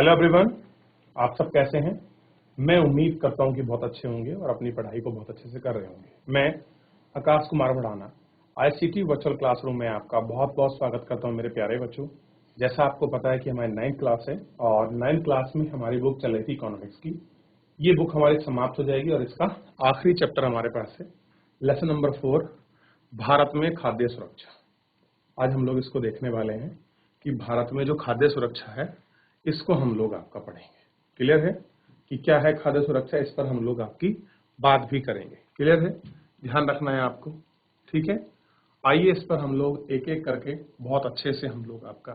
Hello everyone, आप सब कैसे हैं। मैं उम्मीद करता हूं कि बहुत अच्छे होंगे और अपनी पढ़ाई को बहुत अच्छे से कर रहे होंगे। मैं Akash Kumar Bhadana ICT virtual classroom में आपका बहुत बहुत स्वागत करता हूं मेरे प्यारे बच्चों। जैसा आपको पता है कि हमारी 9th क्लास है और 9th क्लास में हमारी बुक चल रही थी इकोनॉमिक्स की। ये बुक हमारी समाप्त हो जाएगी और इसका आखिरी चैप्टर हमारे पास है, लेसन नंबर 4, भारत में खाद्य सुरक्षा। आज हम लोग इसको देखने वाले हैं कि भारत में जो खाद्य सुरक्षा है इसको हम लोग आपका पढ़ेंगे। क्लियर है कि क्या है खाद्य सुरक्षा, इस पर हम लोग आपकी बात भी करेंगे। क्लियर है, ध्यान रखना है आपको, ठीक है। आइए इस पर हम लोग एक एक करके बहुत अच्छे से हम लोग आपका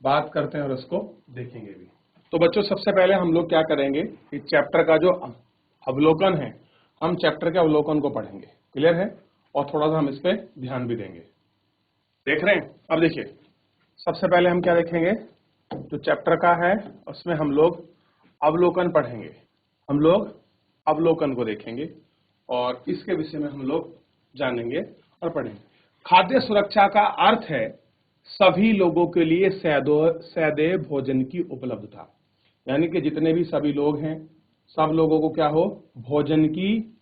बात करते हैं और इसको देखेंगे भी। तो बच्चों सबसे पहले हम लोग क्या करेंगे, इस चैप्टर का जो अवलोकन है, हम चैप्टर के अवलोकन को पढ़ेंगे। क्लियर है, और थोड़ा सा हम इस पर ध्यान भी देंगे। देख रहे हैं, अब देखिए सबसे पहले हम क्या देखेंगे, जो चैप्टर का है उसमें हम लोग अवलोकन पढ़ेंगे। हम लोग अवलोकन को देखेंगे और इसके विषय में हम लोग जानेंगे और पढ़ेंगे। खाद्य सुरक्षा का अर्थ है सभी लोगों के लिए सदैव भोजन की उपलब्धता, यानी कि जितने भी सभी लोग हैं सब लोगों को क्या हो, भोजन की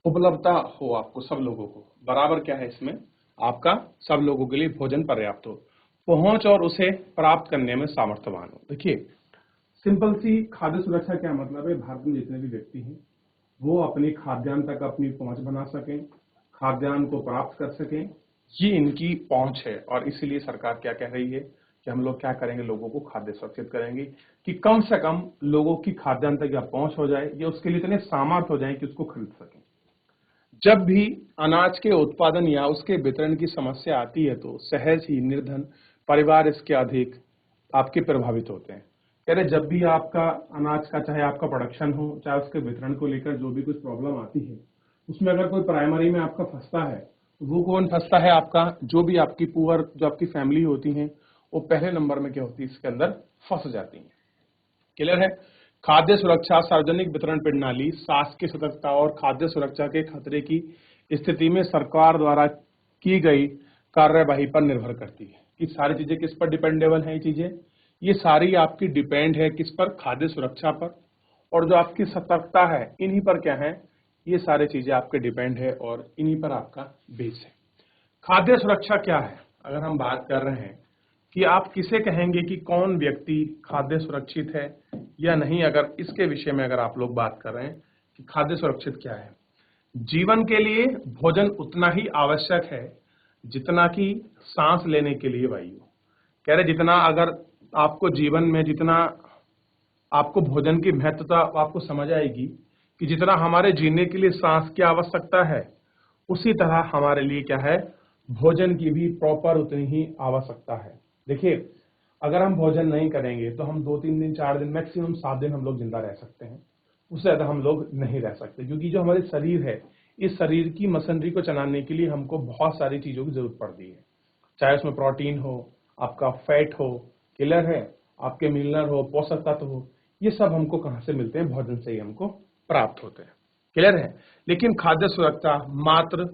उपलब्धता हो। आपको सब लोगों को बराबर क्या है इसमें, आपका सब लोगों के लिए भोजन पर्याप्त हो, पहुंच और उसे प्राप्त करने में सामर्थ्यवान हो। देखिए सिंपल सी खाद्य सुरक्षा क्या मतलब है, भारत में जितने भी व्यक्ति हैं वो अपनी खाद्यान्न तक अपनी पहुंच बना सकें, खाद्यान्न को प्राप्त कर सकें, ये इनकी पहुंच है। और इसीलिए सरकार क्या कह रही है कि हम लोग क्या करेंगे, लोगों को खाद्य सुरक्षित करेंगे कि कम से कम लोगों की खाद्यान्न तक या पहुंच हो जाए या उसके लिए इतने सामर्थ्य हो जाए कि उसको खरीद सकें। जब भी अनाज के उत्पादन या उसके वितरण की समस्या आती है तो सहज ही निर्धन परिवार इसके अधिक आपके प्रभावित होते हैं। कह रहे जब भी आपका अनाज का चाहे आपका प्रोडक्शन हो चाहे उसके वितरण को लेकर जो भी कुछ प्रॉब्लम आती है, उसमें अगर कोई प्राइमरी में आपका फंसता है तो वो कौन फंसता है, आपका जो भी आपकी पुअर जो आपकी फैमिली होती है वो पहले नंबर में क्या होती है, इसके अंदर फंस जाती है। क्लियर है। खाद्य सुरक्षा सार्वजनिक वितरण प्रणाली, शासकीय सतर्कता और खाद्य सुरक्षा के खतरे की स्थिति में सरकार द्वारा की गई कार्यवाही पर निर्भर करती है। कि सारी चीजें किस पर डिपेंडेबल हैं, ये चीजें ये सारी आपकी डिपेंड है किस पर, खाद्य सुरक्षा पर। और जो आपकी सतर्कता है इन्हीं पर क्या है, ये सारी चीजें आपके डिपेंड है और इन्हीं पर आपका बेस है। खाद्य सुरक्षा क्या है, अगर हम बात कर रहे हैं कि आप किसे कहेंगे कि कौन व्यक्ति खाद्य सुरक्षित है या नहीं, अगर इसके विषय में अगर आप लोग बात कर रहे हैं कि खाद्य सुरक्षित क्या है। जीवन के लिए भोजन उतना ही आवश्यक है जितना कि सांस लेने के लिए वायु। कह रहे जितना अगर आपको जीवन में जितना आपको भोजन की महत्वता आपको समझ आएगी कि जितना हमारे जीने के लिए सांस की आवश्यकता है, उसी तरह हमारे लिए क्या है, भोजन की भी प्रॉपर उतनी ही आवश्यकता है। देखिए अगर हम भोजन नहीं करेंगे तो हम 2-3 दिन 4 दिन मैक्सिमम 7 दिन हम लोग जिंदा रह सकते हैं, उससे ज्यादा हम लोग नहीं रह सकते। क्योंकि जो हमारे शरीर है, इस शरीर की मशीनरी को चलाने के लिए हमको बहुत सारी चीजों की जरूरत पड़ती है, चाहे उसमें प्रोटीन हो, आपका फैट हो, किलर है, आपके मिनरल हो, पोषक तत्व हो, ये सब हमको कहां से मिलते हैं, भोजन से ही हमको प्राप्त होते हैं। क्लियर है। लेकिन खाद्य सुरक्षा मात्र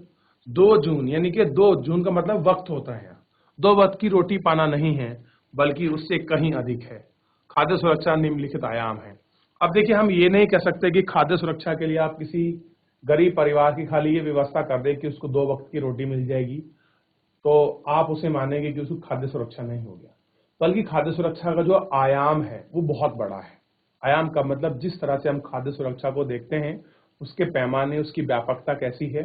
2 जून, यानी कि 2 जून का मतलब वक्त होता है, 2 वक्त की रोटी पाना नहीं है, बल्कि उससे कहीं अधिक है। खाद्य सुरक्षा निम्नलिखित आयाम है। अब देखिए हम ये नहीं कह सकते कि खाद्य सुरक्षा के लिए आप किसी गरीब परिवार की खाली ये व्यवस्था कर दे कि उसको 2 वक्त की रोटी मिल जाएगी तो आप उसे मानेंगे कि उसको खाद्य सुरक्षा नहीं हो गया। बल्कि खाद्य सुरक्षा का जो आयाम है वो बहुत बड़ा है। आयाम का मतलब जिस तरह से हम खाद्य सुरक्षा को देखते हैं, उसके पैमाने, उसकी व्यापकता कैसी है,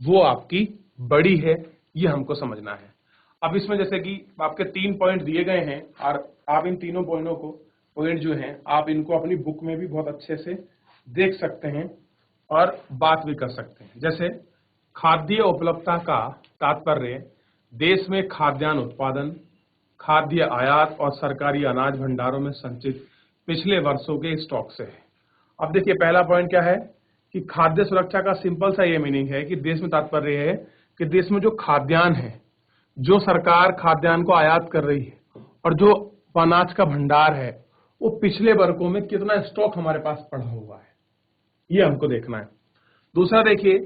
वो आपकी बड़ी है, ये हमको समझना है। अब इसमें जैसे कि आपके 3 पॉइंट दिए गए हैं और आप इन तीनों पॉइंट जो हैं आप इनको अपनी बुक में भी बहुत अच्छे से देख सकते हैं और बात भी कर सकते हैं। जैसे खाद्य उपलब्धता का तात्पर्य देश में खाद्यान्न उत्पादन, खाद्य आयात और सरकारी अनाज भंडारों में संचित पिछले वर्षों के स्टॉक से है। अब देखिए पहला पॉइंट क्या है कि खाद्य सुरक्षा का सिंपल सा ये मीनिंग है कि देश में तात्पर्य है कि देश में जो खाद्यान्न है, जो सरकार खाद्यान्न को आयात कर रही है और जो अनाज का भंडार है, वो पिछले वर्षों में कितना स्टॉक हमारे पास पड़ा हुआ है, ये हमको देखना है। दूसरा देखिए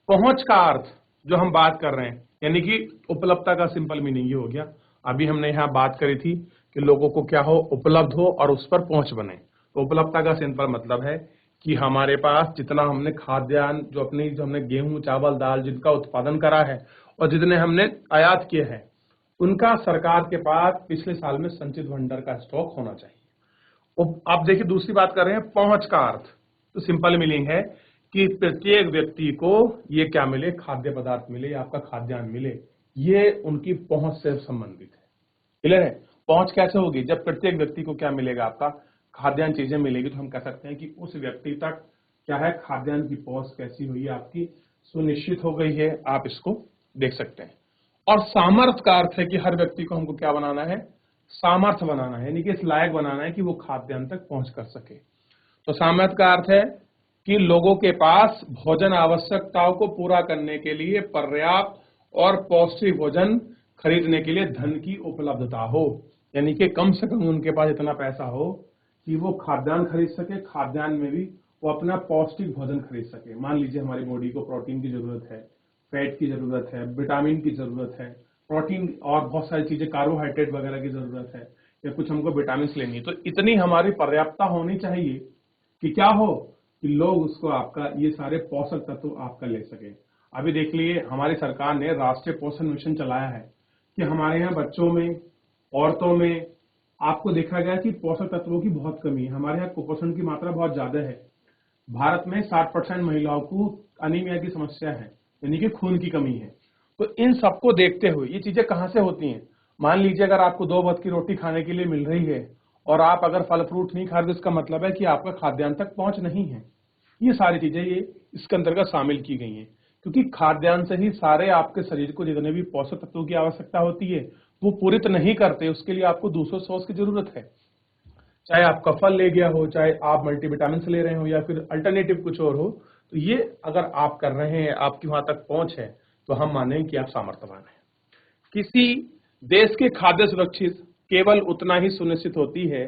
पहुंच का अर्थ जो हम बात कर रहे हैं, यानी कि उपलब्धता का सिंपल मीनिंग ये हो गया। अभी हमने यहाँ बात करी थी कि लोगों को क्या हो, उपलब्ध हो और उस पर पहुंच बने। तो उपलब्धता का सिंपल मतलब है कि हमारे पास जितना हमने खाद्यान्न, जो हमने गेहूं, चावल, दाल जिनका उत्पादन करा है और जितने हमने आयात किए हैं, उनका सरकार के पास पिछले साल में संचित भंडार का स्टॉक होना चाहिए। आप देखिए, दूसरी बात कर रहे हैं पहुंच का अर्थ। तो सिंपल मीनिंग है कि प्रत्येक व्यक्ति को ये क्या मिले, खाद्य पदार्थ मिले या आपका खाद्यान्न मिले, ये उनकी पहुंच से संबंधित है। क्लियर है? पहुंच कैसे होगी? जब प्रत्येक व्यक्ति को क्या मिलेगा, आपका खाद्यान्न चीजें मिलेगी, तो हम कह सकते हैं कि उस व्यक्ति तक क्या है, खाद्यान्न की पहुंच कैसी हुई है, आपकी सुनिश्चित हो गई है। आप इसको देख सकते हैं। और सामर्थ्य का अर्थ है कि हर व्यक्ति को हमको क्या बनाना है, सामर्थ्य बनाना है, यानी कि इस लायक बनाना है कि वो खाद्यान्न तक पहुंच कर सके। तो सामर्थ्य का अर्थ है कि लोगों के पास भोजन आवश्यकताओं को पूरा करने के लिए पर्याप्त और पौष्टिक भोजन खरीदने के लिए धन की उपलब्धता हो, यानी कि कम से कम उनके पास इतना पैसा हो कि वो खाद्यान्न खरीद सके, खाद्यान्न में भी वो अपना पौष्टिक भोजन खरीद सके। मान लीजिए हमारी बॉडी को प्रोटीन की जरूरत है, फैट की जरूरत है, विटामिन की जरूरत है, प्रोटीन और बहुत सारी चीजें, कार्बोहाइड्रेट वगैरह की जरूरत है, या कुछ हमको विटामिन लेनी है, तो इतनी हमारी पर्याप्तता होनी चाहिए कि क्या हो, कि लोग उसको आपका ये सारे पोषक तत्व आपका ले सके। अभी देख लिए, हमारी सरकार ने राष्ट्रीय पोषण मिशन चलाया है कि हमारे यहाँ बच्चों में, औरतों में आपको देखा गया कि पोषक तत्वों की बहुत कमी है। हमारे यहाँ कुपोषण की मात्रा बहुत ज्यादा है। भारत में 60% महिलाओं को अनीमिया की समस्या है, यानी कि खून की कमी है। तो इन सबको देखते हुए ये चीजें कहां से होती हैं? मान लीजिए अगर आपको 2 वक्त की रोटी खाने के लिए मिल रही है और आप अगर फल फ्रूट नहीं खा रहे, तो इसका मतलब है कि आपका खाद्यान्न तक पहुंच नहीं है। ये सारी चीजें ये इसके अंतर्गत शामिल की गई हैं, क्योंकि खाद्यान्न से ही सारे आपके शरीर को जितने भी पोषक तत्वों की आवश्यकता होती है वो पूरित नहीं करते, उसके लिए आपको दूसरे सोर्स की जरूरत है। चाहे आपका फल ले गया हो, चाहे आप मल्टीविटामिन ले रहे हो, या फिर अल्टरनेटिव कुछ और हो, तो ये अगर आप कर रहे हैं, आपकी वहां तक पहुंच है, तो हम माने कि आप सामर्थ्यवान हैं। किसी देश की खाद्य सुरक्षित केवल उतना ही सुनिश्चित होती है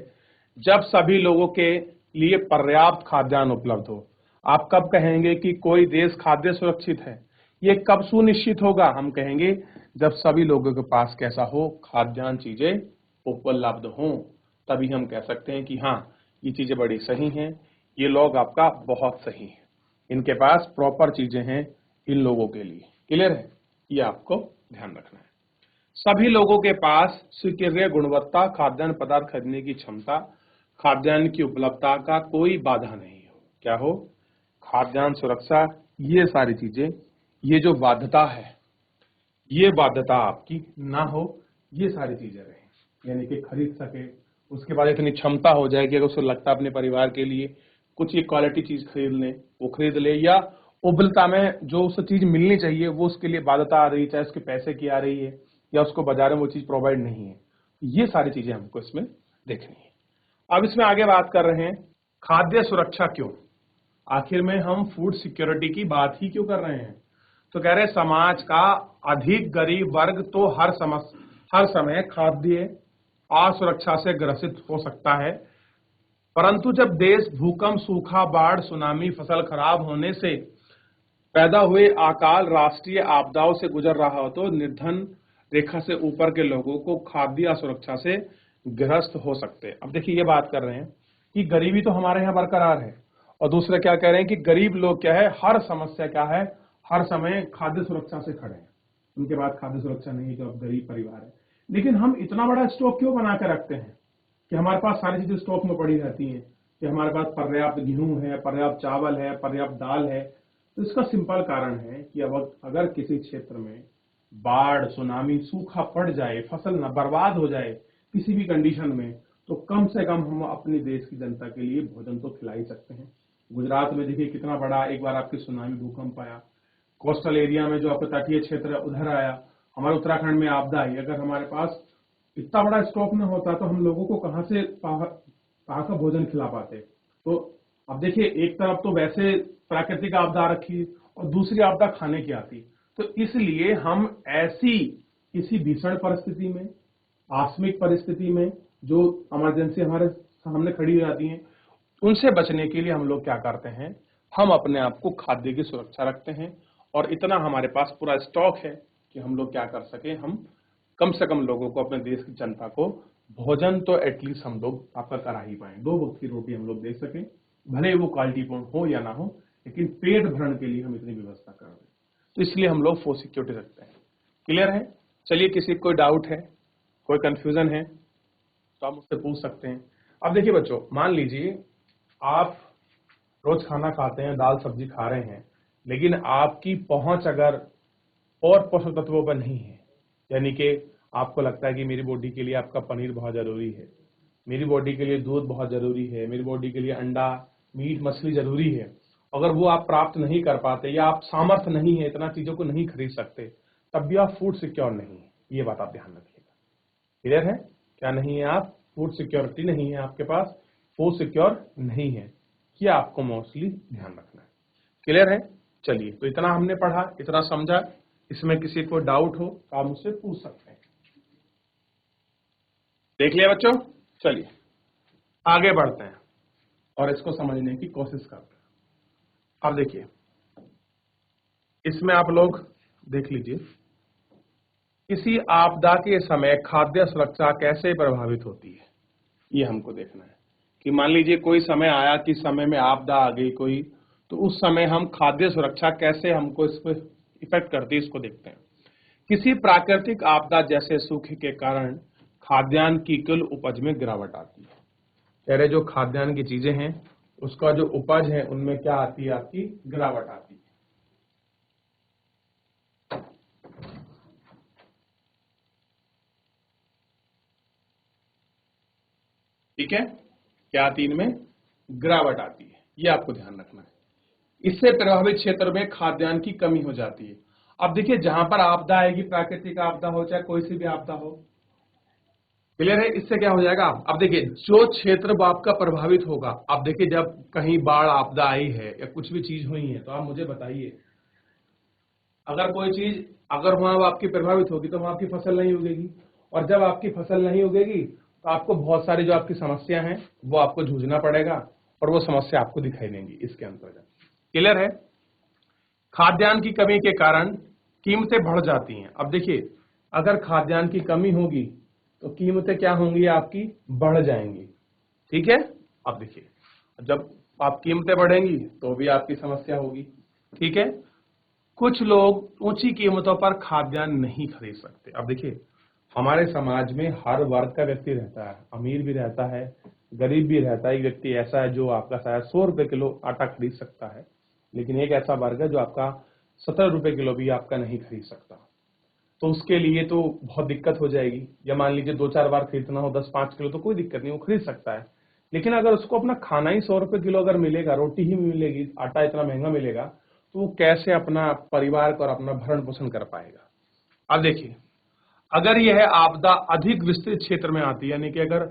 जब सभी लोगों के लिए पर्याप्त खाद्यान्न उपलब्ध हो। आप कब कहेंगे कि कोई देश खाद्य सुरक्षित है? ये कब सुनिश्चित होगा? हम कहेंगे जब सभी लोगों के पास कैसा हो, खाद्यान्न चीजें उपलब्ध हों, तभी हम कह सकते हैं कि हाँ, ये चीजें बड़ी सही हैं, ये लोग आपका बहुत सही है, इनके पास प्रॉपर चीजें हैं इन लोगों के लिए। क्लियर है? ये आपको ध्यान रखना है। सभी लोगों के पास स्वीकार्य गुणवत्ता खाद्यान्न पदार्थ खरीदने की क्षमता, खाद्यान्न की उपलब्धता का कोई बाधा नहीं हो। क्या हो? खाद्यान्न सुरक्षा, ये सारी चीजें, ये जो बाध्यता है, ये बाध्यता आपकी ना हो, ये सारी चीजें रहें, यानी कि खरीद सके। उसके बाद इतनी क्षमता हो जाए कि अगर उसको लगता है अपने परिवार के लिए कुछ एक क्वालिटी चीज खरीद लें, वो खरीद ले, या उपलब्धता में जो उस चीज मिलनी चाहिए वो उसके लिए बाध्यता आ रही है, चाहे उसके पैसे की आ रही है या उसको बाजार में वो चीज प्रोवाइड नहीं है। ये सारी चीजें हमको इसमें देखनी है। अब इसमें आगे बात कर रहे हैं, खाद्य सुरक्षा क्यों? आखिर में हम फूड सिक्योरिटी की बात ही क्यों कर रहे हैं? तो कह रहे समाज का अधिक गरीब वर्ग तो हर समय खाद्य असुरक्षा से ग्रसित हो सकता है, परंतु जब देश भूकंप, सूखा, बाढ़, सुनामी, फसल खराब होने से पैदा हुए अकाल राष्ट्रीय आपदाओं से गुजर रहा हो, तो निर्धन रेखा से ऊपर के लोगों को खाद्य असुरक्षा से ग्रस्त हो सकते हैं। अब देखिए, ये बात कर रहे हैं कि गरीबी तो हमारे यहाँ बरकरार है, और दूसरे क्या कह रहे हैं कि गरीब लोग क्या है, हर समस्या क्या है, हर समय खाद्य सुरक्षा से खड़े हैं, उनके पास खाद्य सुरक्षा नहीं है, जो अब गरीब परिवार है। लेकिन हम इतना बड़ा स्टॉक क्यों बना के रखते हैं कि हमारे पास सारी चीजें स्टॉक में पड़ी रहती हैं, कि हमारे पास पर्याप्त गेहूं है, पर्याप्त चावल है, पर्याप्त दाल है? तो इसका सिंपल कारण है कि अब अगर किसी क्षेत्र में बाढ़, सुनामी, सूखा पड़ जाए, फसल न बर्बाद हो जाए किसी भी कंडीशन में, तो कम से कम हम अपने देश की जनता के लिए भोजन तो खिला ही सकते हैं। गुजरात में देखिए कितना बड़ा एक बार आपके सुनामी भूकंप आया, कोस्टल एरिया में जो आपका तटीय क्षेत्र है उधर आया, हमारे उत्तराखंड में आपदा आई। अगर हमारे पास इतना बड़ा स्टॉक न होता तो हम लोगों को कहां का भोजन खिला पाते? तो अब देखिए, एक तरफ तो वैसे प्राकृतिक आपदा रखी और दूसरी आपदा खाने की आती, तो इसलिए हम ऐसी किसी भीषण परिस्थिति में, आकस्मिक परिस्थिति में, जो इमरजेंसी हमारे सामने खड़ी हो जाती है, उनसे बचने के लिए हम लोग क्या करते हैं, हम अपने आप को खाद्य की सुरक्षा रखते हैं, और इतना हमारे पास पूरा स्टॉक है कि हम लोग क्या कर सके, हम कम से कम लोगों को, अपने देश की जनता को भोजन तो एटलीस्ट हम लोग आपका करा ही पाए, 2 वक्त की रोटी हम लोग दे सकें, भले वो क्वालिटीपूर्ण हो या ना हो, लेकिन पेट भरण के लिए हम इतनी व्यवस्था कर रहे हैं। तो इसलिए हम लोग फूड सिक्योरिटी रखते हैं। क्लियर है? चलिए, किसी को कोई डाउट है, कोई कंफ्यूजन है तो आप मुझसे पूछ सकते हैं। अब देखिए बच्चों, मान लीजिए आप रोज खाना खाते हैं, दाल सब्जी खा रहे हैं, लेकिन आपकी पहुंच अगर और पोषक तत्वों पर नहीं है, यानी कि आपको लगता है कि मेरी बॉडी के लिए आपका पनीर बहुत जरूरी है, मेरी बॉडी के लिए दूध बहुत जरूरी है, मेरी बॉडी के लिए अंडा, मीट, मछली जरूरी है, अगर वो आप प्राप्त नहीं कर पाते या आप सामर्थ्य नहीं है, इतना चीजों को नहीं खरीद सकते, तब भी आप फूड सिक्योर नहीं है। ये बात आप ध्यान रखिएगा। क्लियर है? क्या नहीं है? आप फूड सिक्योरिटी नहीं है, आपके पास फूड सिक्योर नहीं है, ये आपको मोस्टली ध्यान रखना है। क्लियर है? चलिए, तो इतना हमने पढ़ा, इतना समझा। इसमें किसी को डाउट हो तो आप मुझसे पूछ सकते हैं। देख लिया बच्चों? चलिए आगे बढ़ते हैं और इसको समझने की कोशिश करते हैं। अब देखिए, इसमें आप लोग देख लीजिए, किसी आपदा के समय खाद्य सुरक्षा कैसे प्रभावित होती है, ये हमको देखना है। कि मान लीजिए कोई समय आया कि समय में आपदा आ गई कोई, तो उस समय हम खाद्य सुरक्षा कैसे हमको इस पर इफेक्ट करती है, इसको देखते हैं। किसी प्राकृतिक आपदा जैसे सूखे के कारण खाद्यान्न की कुल उपज में गिरावट आती है। कह रहे जो खाद्यान्न की चीजें हैं उसका जो उपज है उनमें क्या आती है? आपकी गिरावट आती है। ठीक है? क्या आती है? इनमें गिरावट आती है, ये आपको ध्यान रखना है। इससे प्रभावित क्षेत्र में खाद्यान्न की कमी हो जाती है। अब देखिए, जहां पर आपदा आएगी, प्राकृतिक आपदा हो चाहे कोई सी भी आपदा हो, क्लियर है? इससे क्या हो जाएगा? अब देखिए, जो क्षेत्र आपका प्रभावित होगा, अब देखिए जब कहीं बाढ़ आपदा आई है या कुछ भी चीज हुई है, तो आप मुझे बताइए, अगर कोई चीज अगर वहां आपकी प्रभावित होगी तो वहां आपकी फसल नहीं उगेगी, और जब आपकी फसल नहीं उगेगी तो आपको बहुत सारी जो आपकी समस्या हैं वो आपको जूझना पड़ेगा, और वो समस्या आपको दिखाई देंगी इसके अंतर्गत। क्लियर है? खाद्यान्न की कमी के कारण कीमतें बढ़ जाती हैं। अब देखिए, अगर खाद्यान्न की कमी होगी तो कीमतें क्या होंगी? आपकी बढ़ जाएंगी। ठीक है? अब देखिए, जब आप कीमतें बढ़ेंगी तो भी आपकी समस्या होगी। ठीक है? कुछ लोग ऊंची कीमतों पर खाद्यान्न नहीं खरीद सकते। अब देखिए, हमारे समाज में हर वर्ग का व्यक्ति रहता है, अमीर भी रहता है, गरीब भी रहता है। एक व्यक्ति ऐसा है जो आपका शायद 100 रुपए किलो आटा खरीद सकता है, लेकिन एक ऐसा वर्ग है जो आपका 17 रुपए किलो भी आपका नहीं खरीद सकता। तो उसके लिए तो बहुत दिक्कत हो जाएगी। या मान लीजिए 2-4 बार खरीदना हो 10-5 किलो, तो कोई दिक्कत नहीं, वो खरीद सकता है। लेकिन अगर उसको अपना खाना ही 100 रुपए किलो अगर मिलेगा, रोटी ही मिलेगी, आटा इतना महंगा मिलेगा, तो वो कैसे अपना परिवार को और अपना भरण पोषण कर पाएगा? अब देखिए, अगर यह आपदा अधिक विस्तृत क्षेत्र में आती है, यानी कि अगर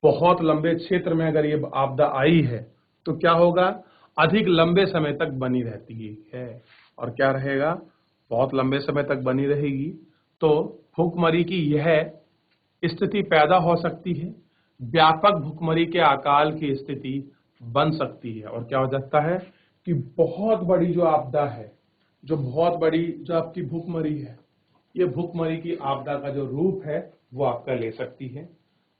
बहुत लंबे क्षेत्र में अगर ये आपदा आई है, तो क्या होगा? अधिक लंबे समय तक बनी रहती है। और क्या रहेगा? बहुत लंबे समय तक बनी रहेगी, तो भूखमरी की यह स्थिति पैदा हो सकती है। व्यापक भूखमरी के अकाल की स्थिति बन सकती है। और क्या हो सकता है कि बहुत बड़ी जो आपदा है, जो बहुत बड़ी जो आपकी भूखमरी है, ये भूखमरी की आपदा का जो रूप है वो आपका ले सकती है।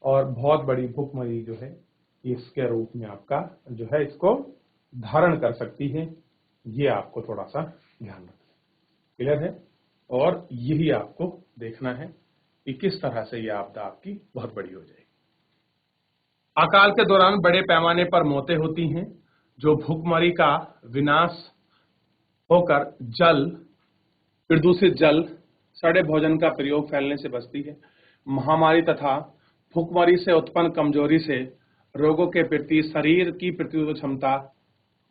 और बहुत बड़ी भूखमरी जो है इसके रूप में आपका जो है इसको धारण कर सकती है। ये आपको थोड़ा सा ध्यान रखना। क्लियर है? और यही आपको देखना है कि किस तरह से ये आपदा आपकी बहुत बड़ी हो जाएगी। अकाल के दौरान बड़े पैमाने पर मौतें होती हैं, जो भूखमरी का विनाश होकर जल, प्रदूषित जल, सड़े भोजन का प्रयोग फैलने से बचती है। महामारी तथा भूखमरी से उत्पन्न कमजोरी से रोगों के प्रति शरीर की प्रतिरोधक क्षमता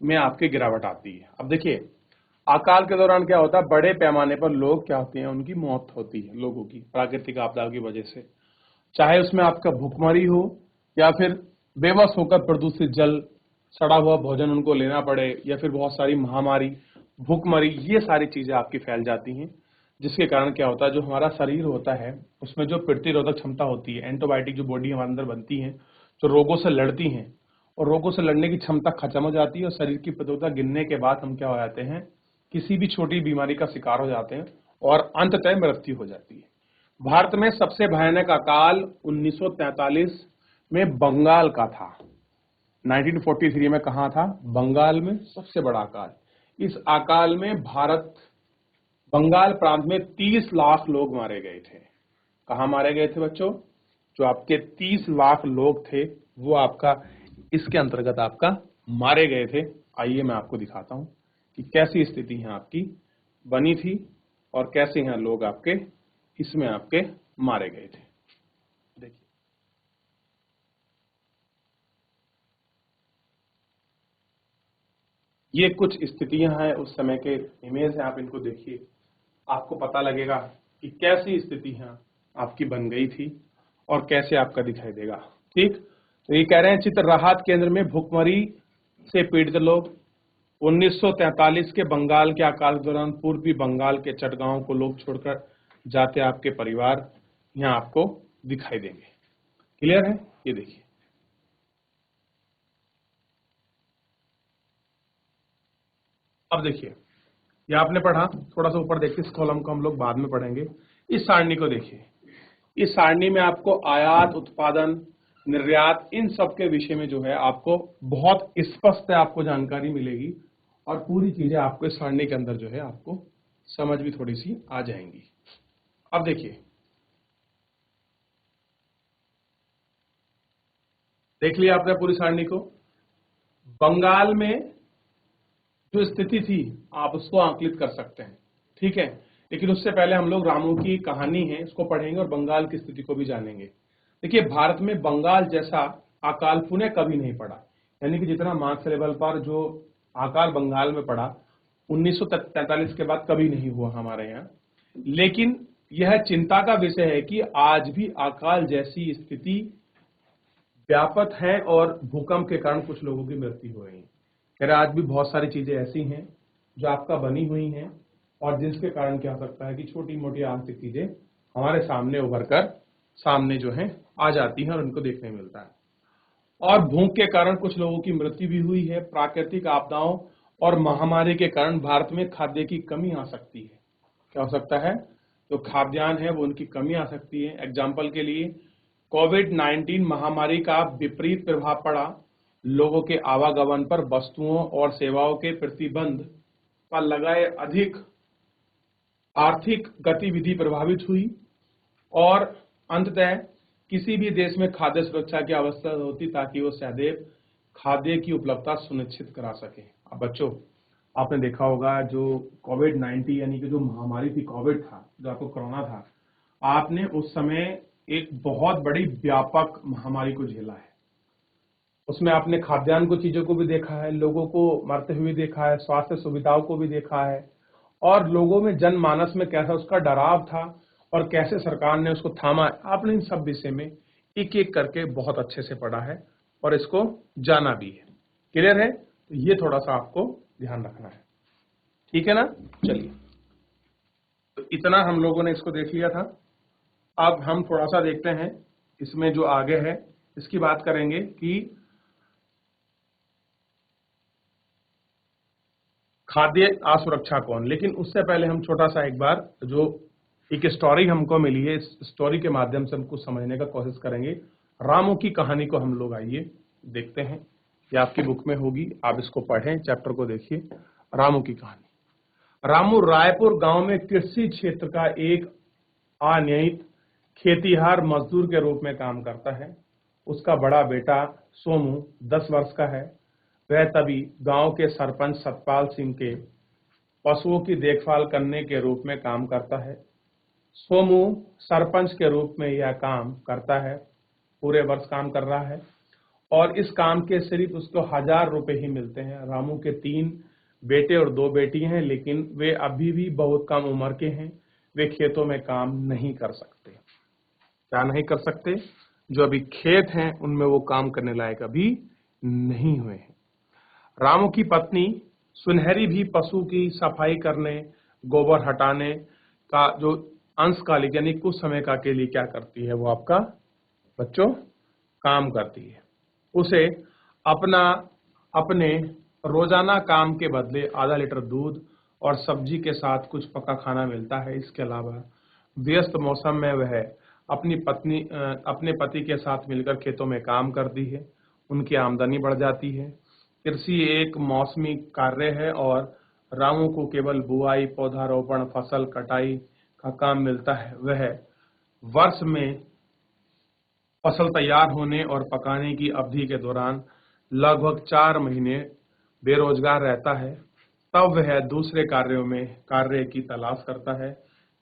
में आपकी गिरावट आती है। अब देखिए, अकाल के दौरान क्या होता है? बड़े पैमाने पर लोग क्या होते हैं? उनकी मौत होती है, लोगों की प्राकृतिक आपदा की वजह से। चाहे उसमें आपका भूखमरी हो या फिर बेबस होकर प्रदूषित जल, सड़ा हुआ भोजन उनको लेना पड़े, या फिर बहुत सारी महामारी, भूखमरी, ये सारी चीजें आपकी फैल जाती हैं। जिसके कारण क्या होता है? जो हमारा शरीर होता है उसमें जो प्रतिरोधक क्षमता होती है, एंटीबायोटिक जो बॉडी हमारे अंदर बनती है, जो रोगों से लड़ती हैं, और रोगों से लड़ने की क्षमता खत्म हो जाती है, और शरीर की प्रतिरोधकता गिरने के बाद हम क्या हो जाते हैं? किसी भी छोटी बीमारी का शिकार हो जाते हैं और अंततः मृत्यु हो जाती है। भारत में सबसे भयानक अकाल 1943 में बंगाल का था। 1943 में कहा था? बंगाल में सबसे बड़ा अकाल। इस अकाल में बंगाल प्रांत में 30 लाख लोग मारे गए थे। कहाँ मारे गए थे बच्चों? जो आपके 30 लाख लोग थे वो आपका इसके अंतर्गत आपका मारे गए थे। आइए मैं आपको दिखाता हूं कि कैसी स्थिति यहाँ आपकी बनी थी और कैसे यहाँ लोग आपके इसमें आपके मारे गए थे। देखिए, ये कुछ स्थितियां हैं उस समय के इमेज है, आप इनको देखिए, आपको पता लगेगा कि कैसी स्थितियां आपकी बन गई थी और कैसे आपका दिखाई देगा। ठीक, तो ये कह रहे हैं चित्र राहत केंद्र में भुखमरी से पीड़ित लोग। 1943 के बंगाल के अकाल के दौरान पूर्वी बंगाल के चटगांव को लोग छोड़कर जाते आपके परिवार यहाँ आपको दिखाई देंगे। क्लियर है? ये देखिए, अब देखिए, ये आपने पढ़ा, थोड़ा सा ऊपर देखिए, इस कॉलम को हम लोग बाद में पढ़ेंगे। इस सारणी को देखिए, इस सारणी में आपको आयात, उत्पादन, निर्यात, इन सब के विषय में जो है आपको बहुत स्पष्ट आपको जानकारी मिलेगी और पूरी चीजें आपको इस सारणी के अंदर जो है आपको समझ भी थोड़ी सी आ जाएंगी। अब देखिए, देख लिया आपने पूरी सारणी को। बंगाल में जो स्थिति थी आप उसको आंकलित कर सकते हैं, ठीक है, लेकिन उससे पहले हम लोग रामू की कहानी है इसको पढ़ेंगे और बंगाल की स्थिति को भी जानेंगे। देखिए, भारत में बंगाल जैसा अकाल पुनः कभी नहीं पड़ा, यानी कि जितना मार्क्स लेवल पर जो अकाल बंगाल में पड़ा 1943 के बाद कभी नहीं हुआ हमारे यहाँ। लेकिन यह चिंता का विषय है कि आज भी अकाल जैसी स्थिति व्यापक है और भूकंप के कारण कुछ लोगों की मृत्यु हो रही है। कह रहे आज भी बहुत सारी चीजें ऐसी हैं जो आपका बनी हुई हैं और जिसके कारण क्या हो सकता है कि छोटी मोटी आर्थिक चीजें हमारे सामने उभर कर सामने जो है आ जाती हैं और उनको देखने मिलता है। और भूख के कारण कुछ लोगों की मृत्यु भी हुई है। प्राकृतिक आपदाओं और महामारी के कारण भारत में खाद्य की कमी आ सकती है। क्या हो सकता है? जो खाद्यान्न है वो उनकी कमी आ सकती है। एग्जाम्पल के लिए कोविड-19 महामारी का विपरीत प्रभाव पड़ा। लोगों के आवागमन पर वस्तुओं और सेवाओं के प्रतिबंध पर लगाए अधिक आर्थिक गतिविधि प्रभावित हुई और अंततः किसी भी देश में खाद्य सुरक्षा की आवश्यकता होती ताकि वो सदैव खाद्य की उपलब्धता सुनिश्चित करा सके। अब बच्चों, आपने देखा होगा जो कोविड-19 यानी कि जो महामारी थी, कोविड था, जो आपको कोरोना था, आपने उस समय एक बहुत बड़ी व्यापक महामारी को झेला है। उसमें आपने खाद्यान्न को चीजों को भी देखा है, लोगों को मरते हुए देखा है, स्वास्थ्य सुविधाओं को भी देखा है और लोगों में जनमानस में कैसा उसका डराव था और कैसे सरकार ने उसको थामा। आपने इन सब विषय में एक एक करके बहुत अच्छे से पढ़ा है और इसको जाना भी है। क्लियर है? तो ये थोड़ा सा आपको ध्यान रखना है, ठीक है ना? चलिए, तो इतना हम लोगों ने इसको देख लिया था। अब हम थोड़ा सा देखते हैं इसमें जो आगे है इसकी बात करेंगे कि खाद्य असुरक्षा कौन। लेकिन उससे पहले हम छोटा सा एक बार जो एक स्टोरी हमको मिली है, इस स्टोरी के माध्यम से हम कुछ समझने का कोशिश करेंगे। रामू की कहानी को हम लोग आइए देखते हैं। ये आपकी बुक में होगी, आप इसको पढ़ें, चैप्टर को देखिए। रामू की कहानी। रामू रायपुर गांव में कृषि क्षेत्र का एक अनियमित खेतीहार मजदूर के रूप में काम करता है। उसका बड़ा बेटा सोमू 10 वर्ष का है। वह तभी गांव के सरपंच सतपाल सिंह के पशुओं की देखभाल करने के रूप में काम करता है। सोमू सरपंच के रूप में यह काम करता है, पूरे वर्ष काम कर रहा है और इस काम के सिर्फ उसको 1000 रुपए ही मिलते हैं। रामू के 3 बेटे और 2 बेटी हैं, लेकिन वे अभी भी बहुत कम उम्र के हैं। वे खेतों में काम नहीं कर सकते। क्या नहीं कर सकते? जो अभी खेत हैं उनमें वो काम करने लायक अभी नहीं हुए हैं। रामू की पत्नी सुनहरी भी पशु की सफाई करने, गोबर हटाने का जो अंशकालिक यानी कुछ समय का के लिए क्या करती है, वो आपका बच्चों काम करती है। उसे अपने रोजाना काम के बदले आधा लीटर दूध और सब्जी के साथ कुछ पका खाना मिलता है। इसके अलावा व्यस्त मौसम में वह अपने पति के साथ मिलकर खेतों में काम करती है। उनकी आमदनी बढ़ जाती है। कृषि एक मौसमी कार्य है और रामू को केवल बुआई, पौधारोपण, फसल कटाई का काम मिलता है। वह वर्ष में फसल तैयार होने और पकाने की अवधि के दौरान लगभग 4 महीने बेरोजगार रहता है। तब वह दूसरे कार्य की तलाश करता है।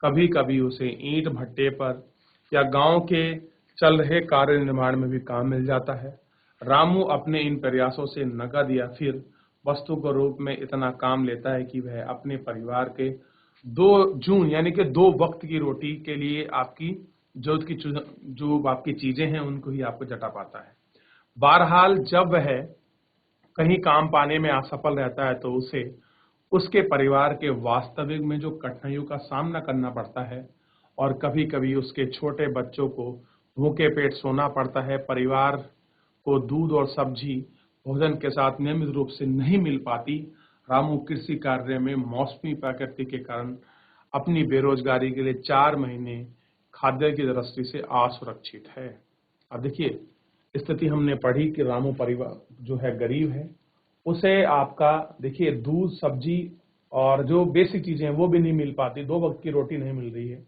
कभी कभी उसे ईंट भट्टे पर या गांव के चल रहे कार्य निर्माण में भी काम मिल जाता है। रामू अपने इन प्रयासों से नकद या फिर वस्तु के रूप में इतना काम लेता है कि वह अपने परिवार के 2 जून यानी कि 2 वक्त की रोटी के लिए जो आपकी चीजें हैं उनको ही आपको जटा पाता है। बहरहाल जब वह कहीं काम पाने में असफल रहता है तो उसे उसके परिवार के वास्तविक में जो कठिनाइयों का सामना करना पड़ता है और कभी कभी उसके छोटे बच्चों को भूखे पेट सोना पड़ता है। परिवार को दूध और सब्जी भोजन के साथ नियमित रूप से नहीं मिल पाती। रामू कृषि कार्य में मौसमी प्रकृति के कारण अपनी बेरोजगारी के लिए 4 महीने खाद्य की दृष्टि से असुरक्षित है। अब देखिए स्थिति हमने पढ़ी कि रामू परिवार जो है गरीब है, उसे आपका देखिए दूध, सब्जी और जो बेसिक चीजें हैं वो भी नहीं मिल पाती, 2 वक्त की रोटी नहीं मिल रही है,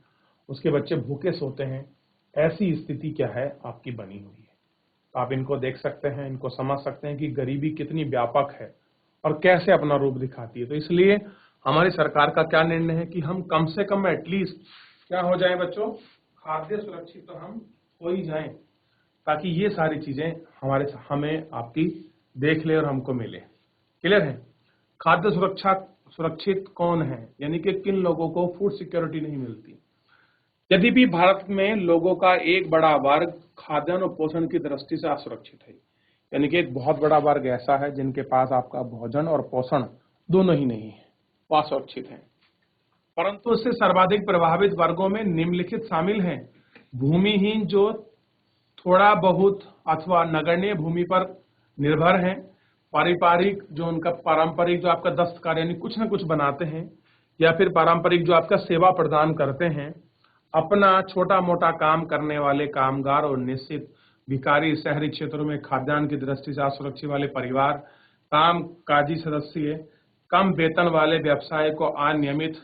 उसके बच्चे भूखे सोते हैं। ऐसी स्थिति क्या है आपकी बनी हुई है। तो आप इनको देख सकते हैं, इनको समझ सकते हैं कि गरीबी कितनी व्यापक है और कैसे अपना रूप दिखाती है। तो इसलिए हमारी सरकार का क्या निर्णय है कि हम कम से कम एटलीस्ट क्या हो जाए बच्चों, खाद्य सुरक्षित तो हम हो ही जाएं, ताकि ये सारी चीजें हमें आपकी देख ले और हमको मिले। क्लियर है। खाद्य सुरक्षित कौन है, यानी कि किन लोगों को फूड सिक्योरिटी नहीं मिलती। यदि भी भारत में लोगों का एक बड़ा वर्ग खाद्यान्न और पोषण की दृष्टि से असुरक्षित है, यानी कि एक बहुत बड़ा वर्ग ऐसा है जिनके पास आपका भोजन और पोषण दोनों ही नहीं है, वो असुरक्षित है। परंतु इससे सर्वाधिक प्रभावित वर्गों में निम्नलिखित शामिल हैं। भूमिहीन जो थोड़ा बहुत अथवा नगण्य भूमि पर निर्भर हैं, पारिवारिक जो उनका पारंपरिक जो आपका दस्तकार यानी कुछ ना कुछ बनाते हैं, या फिर पारंपरिक जो आपका सेवा प्रदान करते हैं, अपना छोटा मोटा काम करने वाले कामगार और निश्चित भिखारी, शहरी क्षेत्रों में खाद्यान्न की दृष्टि से असुरक्षित वाले परिवार, कामकाजी सदस्य, कम वेतन वाले व्यवसाय को अनियमित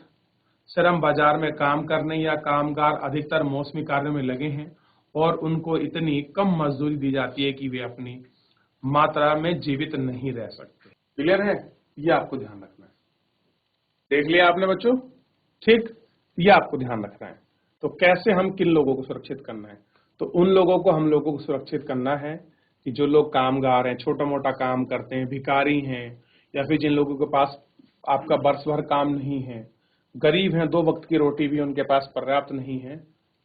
श्रम बाजार में काम करने या कामगार अधिकतर मौसमी कार्यों में लगे हैं और उनको इतनी कम मजदूरी दी जाती है कि वे अपनी मात्रा में जीवित नहीं रह सकते। क्लियर है, ये आपको ध्यान रखना है। देख लिया आपने बच्चों, ठीक, ये आपको ध्यान रखना है। तो कैसे हम किन लोगों को सुरक्षित करना है, तो उन लोगों को हम लोगों को सुरक्षित करना है कि जो लोग कामगार हैं, छोटा मोटा काम करते हैं, भिखारी हैं, या फिर जिन लोगों के पास आपका वर्ष भर काम नहीं है, गरीब हैं, 2 वक्त की रोटी भी उनके पास पर्याप्त नहीं है,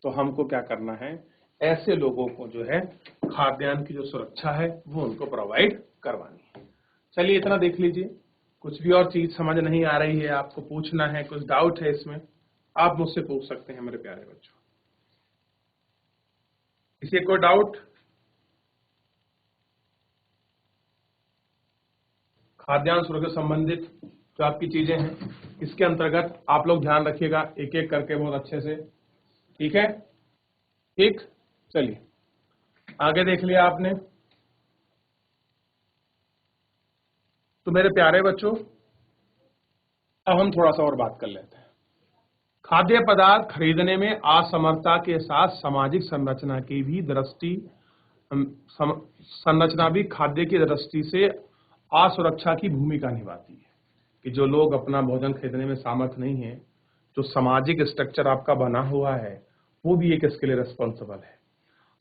तो हमको क्या करना है, ऐसे लोगों को जो है खाद्यान्न की जो सुरक्षा है वो उनको प्रोवाइड करवानी है। चलिए इतना देख लीजिए। कुछ भी और चीज समझ नहीं आ रही है, आपको पूछना है, कुछ डाउट है इसमें, आप मुझसे पूछ सकते हैं मेरे प्यारे बच्चों। किसी को डाउट? खाद्यान्न सुरक्षा संबंधित जो आपकी चीजें हैं इसके अंतर्गत आप लोग ध्यान रखिएगा एक एक करके बहुत अच्छे से, ठीक है। ठीक, चलिए आगे देख लिया आपने। तो मेरे प्यारे बच्चों अब हम थोड़ा सा और बात कर लेते हैं। खाद्य पदार्थ खरीदने में असमर्थता के साथ सामाजिक संरचना की भी दृष्टि संरचना भी खाद्य की दृष्टि से असुरक्षा की भूमिका निभाती है कि जो लोग अपना भोजन खरीदने में सामर्थ्य नहीं है, जो सामाजिक स्ट्रक्चर आपका बना हुआ है वो भी एक इसके लिए रिस्पॉन्सिबल है।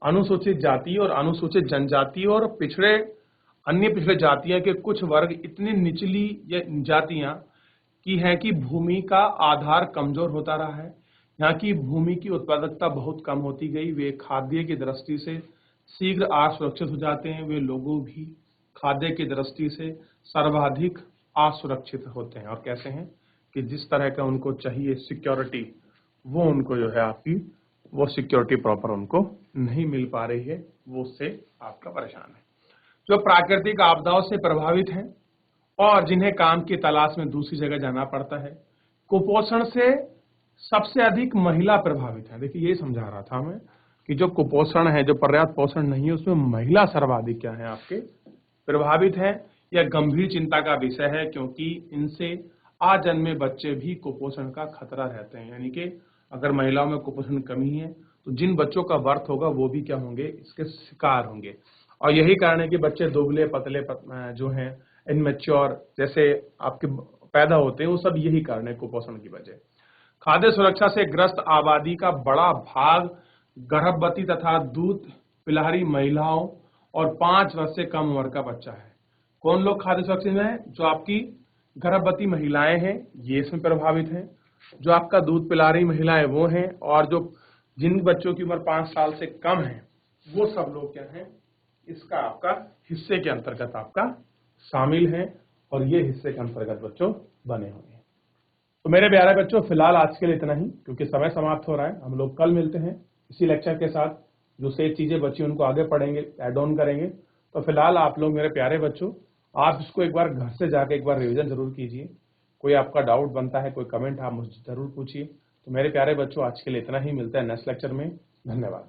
अनुसूचित जाति और अनुसूचित जनजाति और अन्य पिछड़े जातियां के कुछ वर्ग इतनी निचली जातियां की है कि भूमि का आधार कमजोर होता रहा है। यहाँ की भूमि की उत्पादकता बहुत कम होती गई। वे खाद्य की दृष्टि से शीघ्र असुरक्षित हो जाते हैं। वे लोगों भी खाद्य की दृष्टि से सर्वाधिक असुरक्षित होते हैं। और कैसे हैं कि जिस तरह का उनको चाहिए सिक्योरिटी, वो उनको जो है आपकी वो सिक्योरिटी प्रॉपर उनको नहीं मिल पा रही है, वो उससे आपका परेशान है। जो प्राकृतिक आपदाओं से प्रभावित हैं और जिन्हें काम की तलाश में दूसरी जगह जाना पड़ता है, कुपोषण से सबसे अधिक महिला प्रभावित है। देखिए, ये समझा रहा था मैं कि जो कुपोषण है, जो पर्याप्त पोषण नहीं है, उसमें महिला सर्वाधिक क्या है आपके प्रभावित है। यह गंभीर चिंता का विषय है, क्योंकि इनसे आजन्मे बच्चे भी कुपोषण का खतरा रहते हैं। यानी कि अगर महिलाओं में कुपोषण कमी है तो जिन बच्चों का बर्थ होगा वो भी क्या होंगे, इसके शिकार होंगे। और यही कारण है कि बच्चे दुबले पतले जो हैं, इनमेच्योर जैसे आपके पैदा होते हैं, वो सब यही कारण है कुपोषण की वजह। खाद्य सुरक्षा से ग्रस्त आबादी का बड़ा भाग गर्भवती तथा दूध पिलारी महिलाओं और 5 वर्ष से कम उम्र का बच्चा है। कौन लोग खाद्य सुरक्षा में है? जो आपकी गर्भवती महिलाएं हैं, ये इसमें प्रभावित हैं। जो आपका दूध पिला रही महिलाएं वो हैं, और जो जिन बच्चों की उम्र 5 साल से कम है, वो सब लोग क्या हैं, इसका आपका हिस्से के अंतर्गत आपका शामिल हैं, और ये हिस्से के अंतर्गत बच्चों बने हुए हैं। तो मेरे प्यारे बच्चों, फिलहाल आज के लिए इतना ही, क्योंकि समय समाप्त हो रहा है। हम लोग कल मिलते हैं इसी लेक्चर के साथ। जो शेष चीजें बची उनको आगे पढ़ेंगे, एड ऑन करेंगे। तो फिलहाल आप लोग मेरे प्यारे बच्चों, आप इसको एक बार घर से जाके एक बार रिवीजन जरूर कीजिए। कोई आपका डाउट बनता है, कोई कमेंट आप मुझसे जरूर पूछिए। तो मेरे प्यारे बच्चों, आज के लिए इतना ही, मिलता है नेक्स्ट लेक्चर में। धन्यवाद।